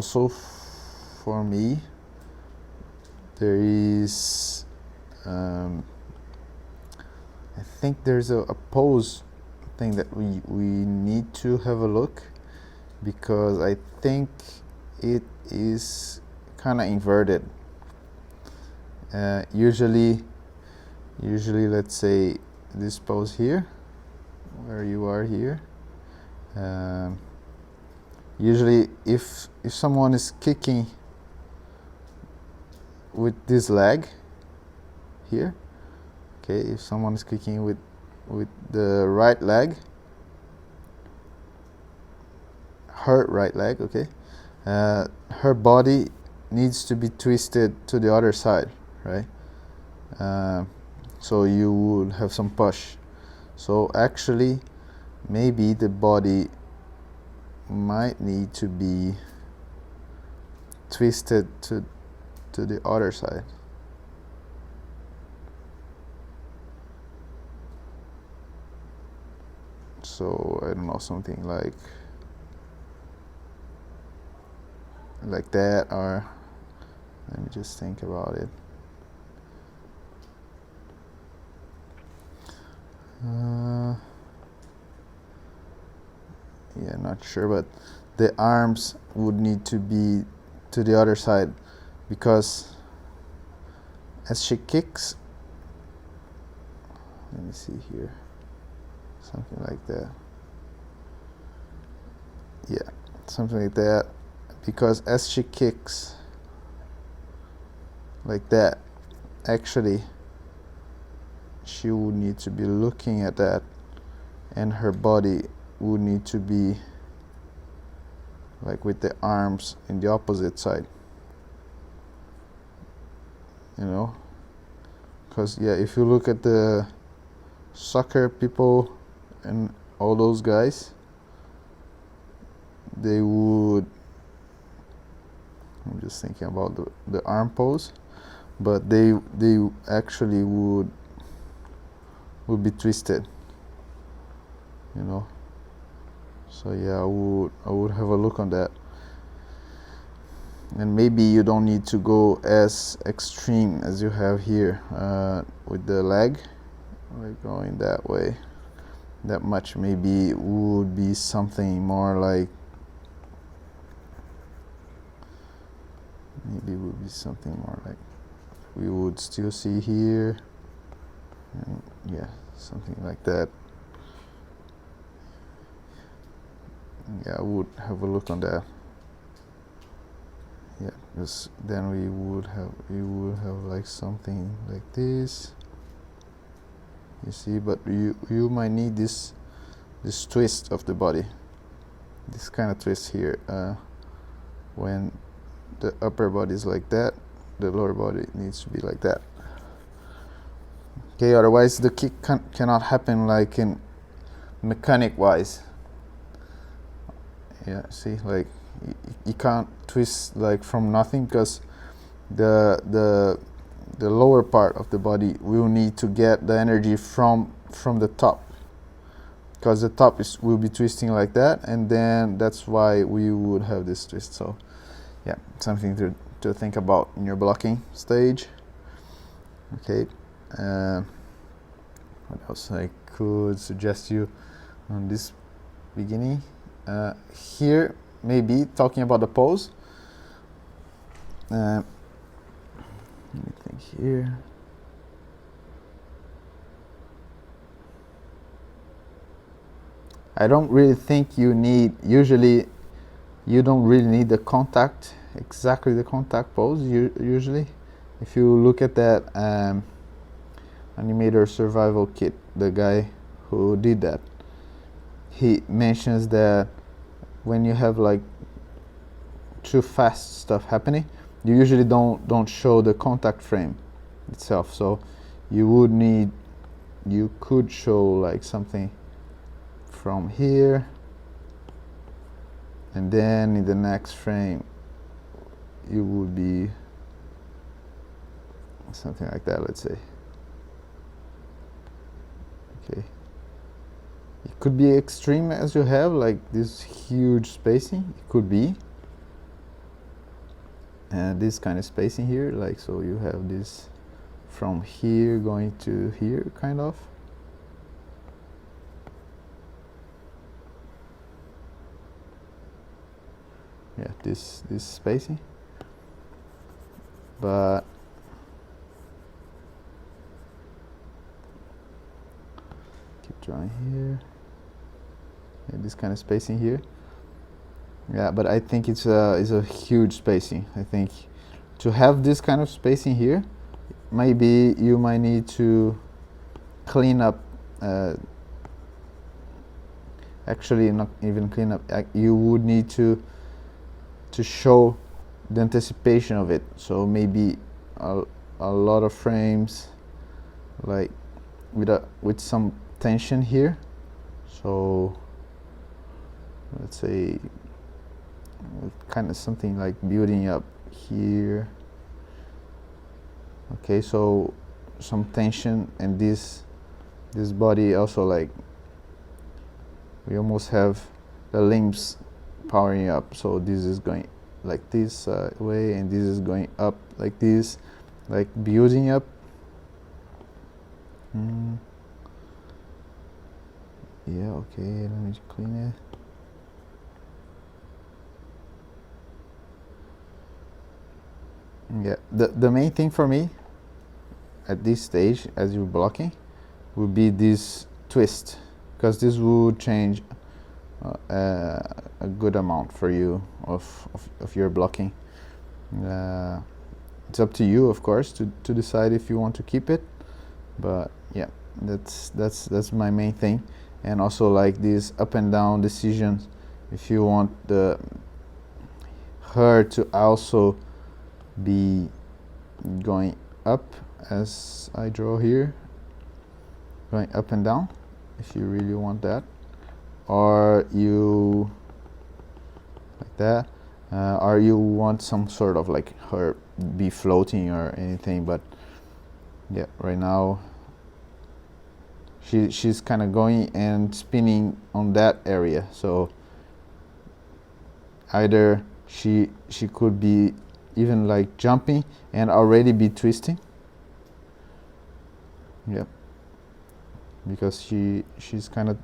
also for me there is I think there's a pose thing that we need to have a look, because I think it is kind of inverted. Usually let's say this pose here, where you are here, usually if someone is kicking with this leg here, okay, if someone is kicking with the right leg, her right leg, okay, her body needs to be twisted to the other side, right? So you would have some push. So actually maybe the body might need to be twisted to the other side. So I don't know, something like that, or let me just think about it. Yeah, not sure, but the arms would need to be to the other side, because as she kicks, let me see here, something like that. Yeah, something like that, because as she kicks like that, actually she would need to be looking at that, and her body would need to be like with the arms in the opposite side, you know, because yeah, if you look at the soccer people and all those guys, they would, I'm just thinking about the arm pose, but they actually would be twisted, you know. So yeah, I would have a look on that. And maybe you don't need to go as extreme as you have here with the leg, like going that way that much. Maybe it would be something more like, we would still see here, and yeah, something like that. Yeah, I would have a look on that. Yeah, because then we would have like something like this, you see. But you might need this twist of the body, this kind of twist here, when the upper body is like that, the lower body needs to be like that. Okay, otherwise the kick cannot happen like in mechanic wise. Yeah, see, like you can't twist like from nothing, because the lower part of the body will need to get the energy from the top, because the top will be twisting like that, and then that's why we would have this twist. So yeah, something to think about in your blocking stage. Okay, what else I could suggest you on this beginning? Here, maybe talking about the pose. Let me think here. I don't really think you need, usually you don't really need the contact, exactly the contact pose. Usually if you look at that animator survival kit, the guy who did that, he mentions that when you have like too fast stuff happening, you usually don't show the contact frame itself. So you could show like something from here, and then in the next frame you would be something like that, let's say. Okay, it could be extreme as you have like this huge spacing, it could be, and this kind of spacing here, like, so you have this from here going to here, kind of. Yeah, this spacing, but keep drawing here. Yeah, this kind of spacing here. Yeah, but I think it's a huge spacing. I think to have this kind of spacing here, maybe you might need to clean up. Actually, not even clean up. You would need to show the anticipation of it. So maybe a lot of frames, like with some tension here. So let's say kind of something like building up here. Okay, so some tension, and this body also, like, we almost have the limbs powering up. So this is going like this way, and this is going up like this, like building up. Yeah, okay, let me clean it. Yeah, the main thing for me at this stage, as you're blocking, would be this twist, because this would change a good amount for you of your blocking. It's up to you, of course, to decide if you want to keep it, but yeah, that's my main thing. And also, like, these up and down decisions, if you want her to also be going up, as I draw here, going up and down, if you really want that, or you like that, or you want some sort of like her be floating or anything. But yeah, right now she's kind of going and spinning on that area, so either she could be even like jumping and already be twisting. Yeah, because she's kind of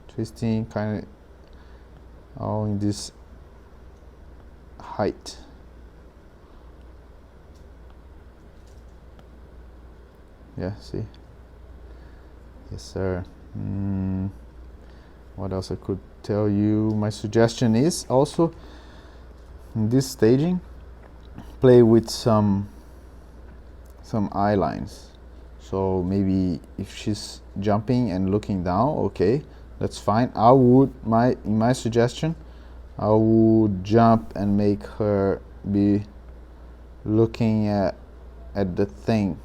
twisting, kind of all in this height. Yeah, see. Yes, sir. What else I could tell you? My suggestion is also, in this staging, play with some eye lines. So maybe if she's jumping and looking down, okay, that's fine. I would, in my suggestion, I would jump and make her be looking at the thing.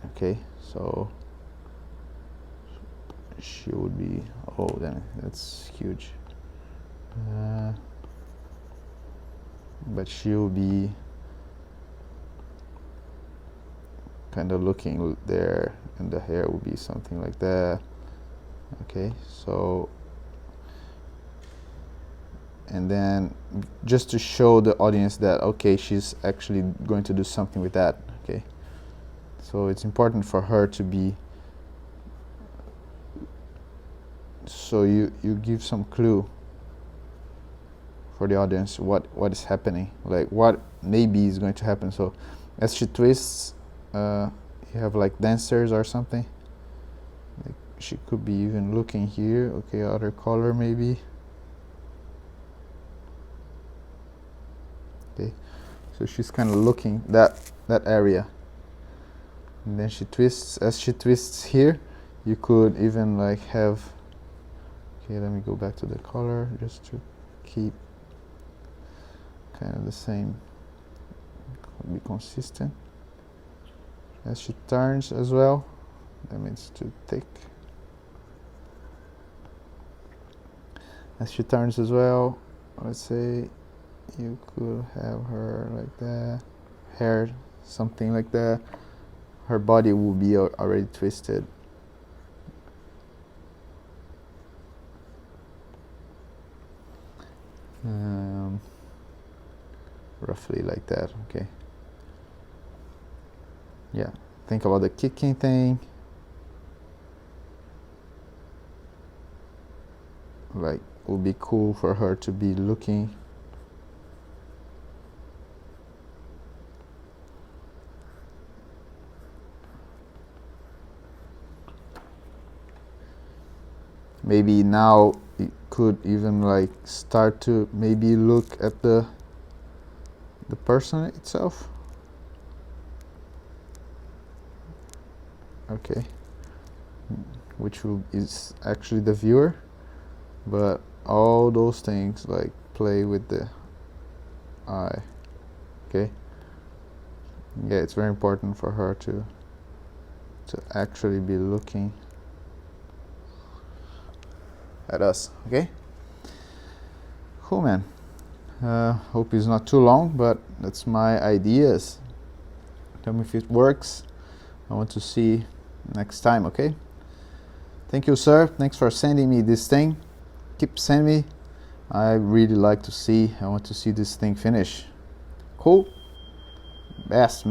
Okay, so she would be, oh, then that's huge. But she will be kind of looking there, and the hair will be something like that. Okay, so, and then just to show the audience that, okay, she's actually going to do something with that. Okay, so it's important for her to be, so you give some clue for the audience what is happening, like what maybe is going to happen. So as she twists, you have like dancers or something, like she could be even looking here. Okay, other color maybe. Okay, so she's kind of looking that area, and then she twists. As she twists here, you could even like have, okay, let me go back to the color just to keep kind of the same, be consistent. As she turns as well, that means too thick. As she turns as well, let's say you could have her like that, hair something like that. Her body will be already twisted. roughly like that. Okay, yeah, think about the kicking thing, like would be cool for her to be looking. Maybe now it could even like start to maybe look at the person itself. Okay, which is actually the viewer, but all those things like play with the eye. Okay, yeah, it's very important for her to actually be looking at us. Okay, cool, man. Hope it's not too long, but that's my ideas. Tell me if it works. I want to see next time. Okay, thank you, sir. Thanks for sending me this thing. Keep sending me. I really like to see. I want to see this thing finish. Cool. Best, man.